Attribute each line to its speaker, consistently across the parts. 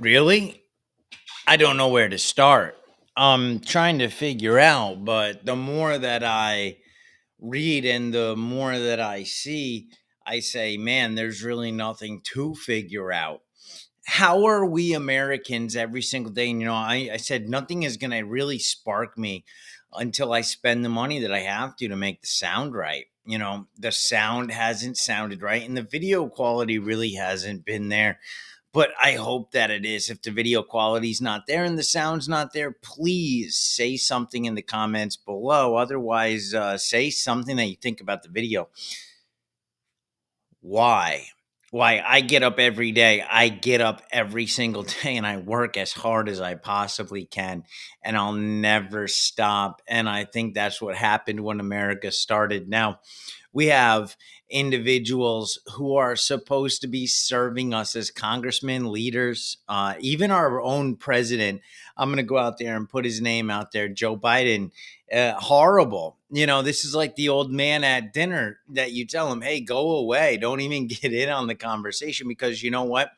Speaker 1: Really? I don't know where to start. I'm trying to figure out, but the more that I read and the more that I see, I say, man, there's really nothing to figure out. How are we Americans every single day? And, I said nothing is going to really spark me until I spend the money that I have to make the sound right. The sound hasn't sounded right, and the video quality really hasn't been there, but I hope that it is. If the video quality's not there and the sound's not there, please say something in the comments below. Otherwise, say something that you think about the video. Why? Why? I get up every day. I get up every single day and I work as hard as I possibly can, and I'll never stop. And I think that's what happened when America started. Now, we have individuals who are supposed to be serving us as congressmen, leaders, even our own president. I'm going to go out there and put his name out there, Joe Biden. Horrible. This is like the old man at dinner that you tell him, hey, go away. Don't even get in on the conversation, because you know what?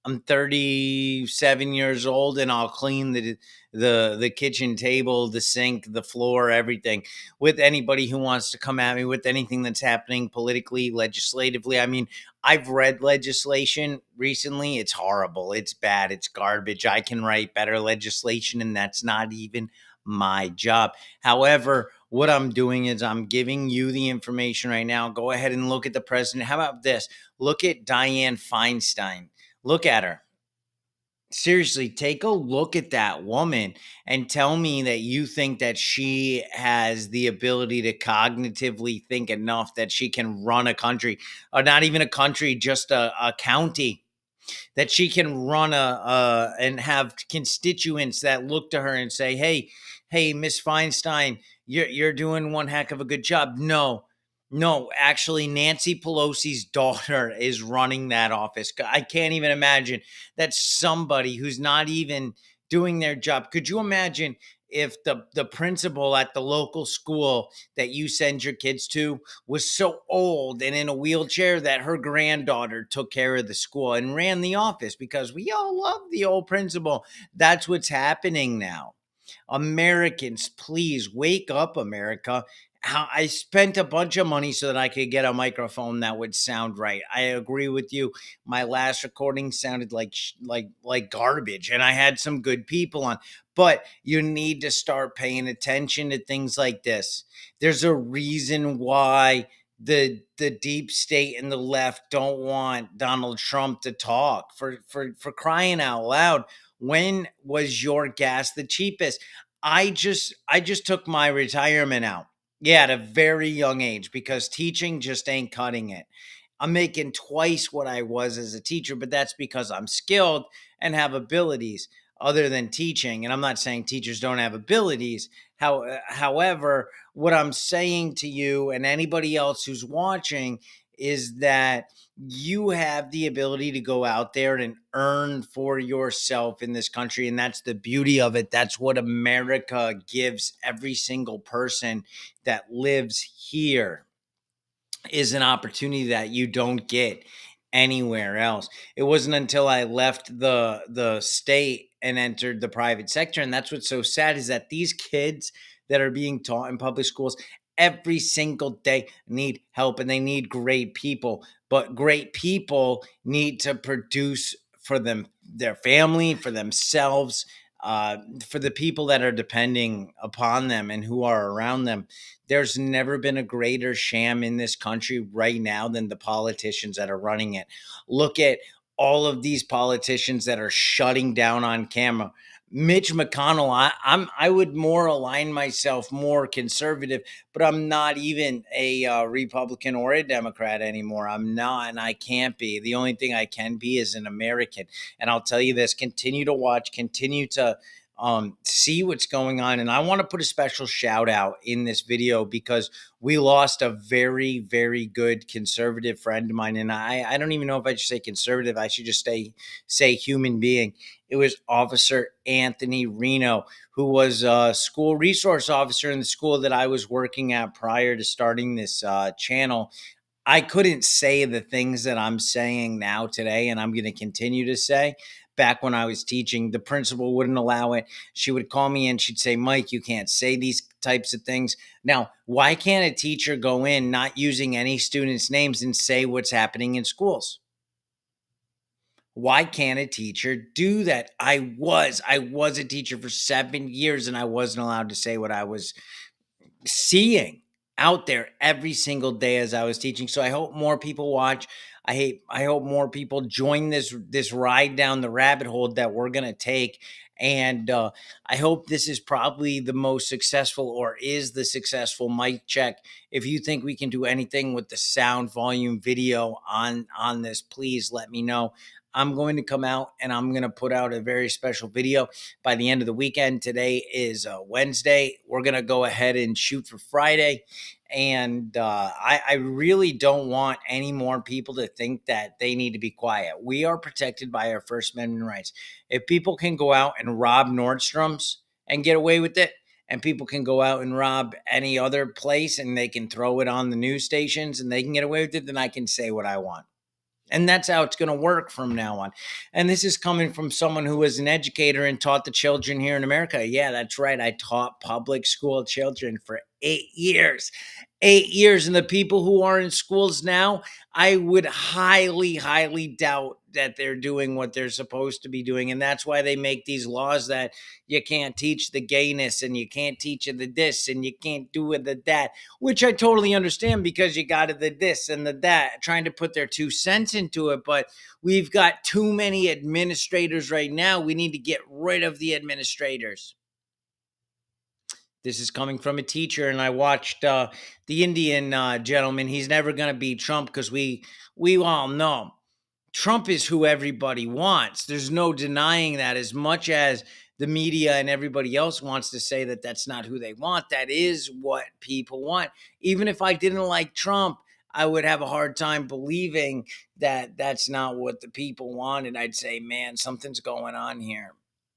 Speaker 1: I'm 37 years old and I'll clean the kitchen table, the sink, the floor, everything, with anybody who wants to come at me with anything that's happening politically, legislatively. I mean, I've read legislation recently. It's horrible. It's bad. It's garbage. I can write better legislation, and that's not even my job. However, what I'm doing is I'm giving you the information right now. Go ahead and look at the president. How about this? Look at Dianne Feinstein. Look at her. Seriously, take a look at that woman and tell me that you think that she has the ability to cognitively think enough that she can run a country, or not even a country, just a county, that she can run and have constituents that look to her and say, hey, Miss Feinstein, you're doing one heck of a good job. No, actually, Nancy Pelosi's daughter is running that office. I can't even imagine that somebody who's not even doing their job. Could you imagine if the principal at the local school that you send your kids to was so old and in a wheelchair that her granddaughter took care of the school and ran the office? Because we all love the old principal. That's what's happening now. Americans, please wake up, America. I spent a bunch of money so that I could get a microphone that would sound right. I agree with you. My last recording sounded like garbage, and I had some good people on. But you need to start paying attention to things like this. There's a reason why the deep state and the left don't want Donald Trump to talk. For crying out loud. When was your gas the cheapest? I just took my retirement out. Yeah, at a very young age, because teaching just ain't cutting it. I'm making twice what I was as a teacher, but that's because I'm skilled and have abilities other than teaching. And I'm not saying teachers don't have abilities. However, what I'm saying to you and anybody else who's watching is that you have the ability to go out there and earn for yourself in this country. And that's the beauty of it. That's what America gives every single person that lives here, is an opportunity that you don't get anywhere else. It wasn't until I left the state and entered the private sector, and that's what's so sad, is that these kids that are being taught in public schools every single day need help, and they need great people. But great people need to produce for them, their family, for themselves, for the people that are depending upon them and who are around them. There's never been a greater sham in this country right now than the politicians that are running it. Look at all of these politicians that are shutting down on camera. Mitch McConnell, I would more align myself more conservative, but I'm not even a Republican or a Democrat anymore. I'm not, and I can't be. The only thing I can be is an American. And I'll tell you this: continue to watch, continue to see what's going on. And I want to put a special shout out in this video, because we lost a very, very good conservative friend of mine. And I don't even know if I should say conservative. I should just say human being. It was Officer Anthony Reno, who was a school resource officer in the school that I was working at prior to starting this channel. I couldn't say the things that I'm saying now today, and I'm going to continue to say, back when I was teaching. The principal wouldn't allow it. She would call me and she'd say, Mike, you can't say these types of things. Now, why can't a teacher go in not using any students' names and say what's happening in schools? Why can't a teacher do that? I was a teacher for 7 years and I wasn't allowed to say what I was seeing out there every single day as I was teaching. So I hope more people watch. I hope more people join this ride down the rabbit hole that we're gonna take. And I hope this is probably the most successful or is the successful mic check. If you think we can do anything with the sound volume video on this, please let me know. I'm going to come out and I'm going to put out a very special video by the end of the weekend. Today is Wednesday. We're going to go ahead and shoot for Friday. And I really don't want any more people to think that they need to be quiet. We are protected by our First Amendment rights. If people can go out and rob Nordstrom's and get away with it, and people can go out and rob any other place and they can throw it on the news stations and they can get away with it, then I can say what I want. And that's how it's going to work from now on. And this is coming from someone who was an educator and taught the children here in America. Yeah, that's right. I taught public school children for 8 years. 8 years. And the people who are in schools now, I would highly, highly doubt that they're doing what they're supposed to be doing. And that's why they make these laws that you can't teach the gayness and you can't teach the this and you can't do it the that, which I totally understand because you got the this and the that, trying to put their 2 cents into it. But we've got too many administrators right now. We need to get rid of the administrators. This is coming from a teacher, and I watched the Indian gentleman. He's never going to beat Trump because we all know Trump is who everybody wants. There's no denying that. As much as the media and everybody else wants to say that that's not who they want, that is what people want. Even if I didn't like Trump, I would have a hard time believing that that's not what the people wanted. I'd say, man, something's going on here.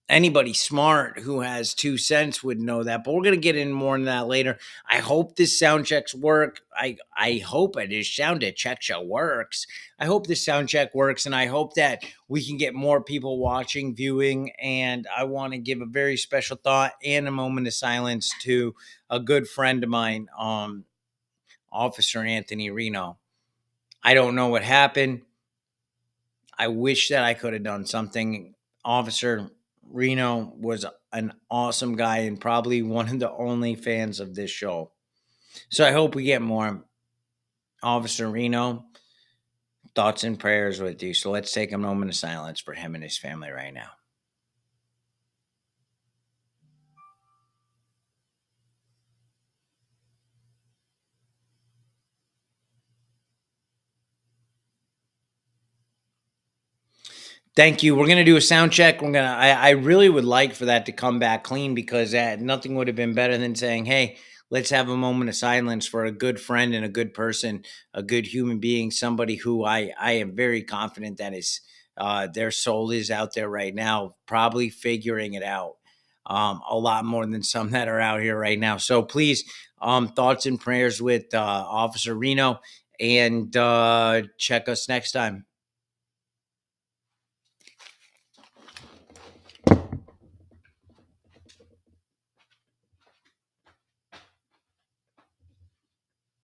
Speaker 1: Anybody smart who has 2 cents would know that, but we're going to get in more on that later. I hope this sound checks work. I hope it is sound check show works. I hope this sound check works, and I hope that we can get more people watching, viewing. And I want to give a very special thought and a moment of silence to a good friend of mine, Officer Anthony Reno. I don't know what happened. I wish that I could have done something. Officer Reno was an awesome guy and probably one of the only fans of this show. So I hope we get more. Officer Reno, thoughts and prayers with you. So let's take a moment of silence for him and his family right now. Thank you. We're gonna do a sound check. I really would like for that to come back clean because nothing would have been better than saying, "Hey, let's have a moment of silence for a good friend and a good person, a good human being, somebody who I am very confident that is their soul is out there right now, probably figuring it out a lot more than some that are out here right now." So please, thoughts and prayers with Officer Reno, and check us next time.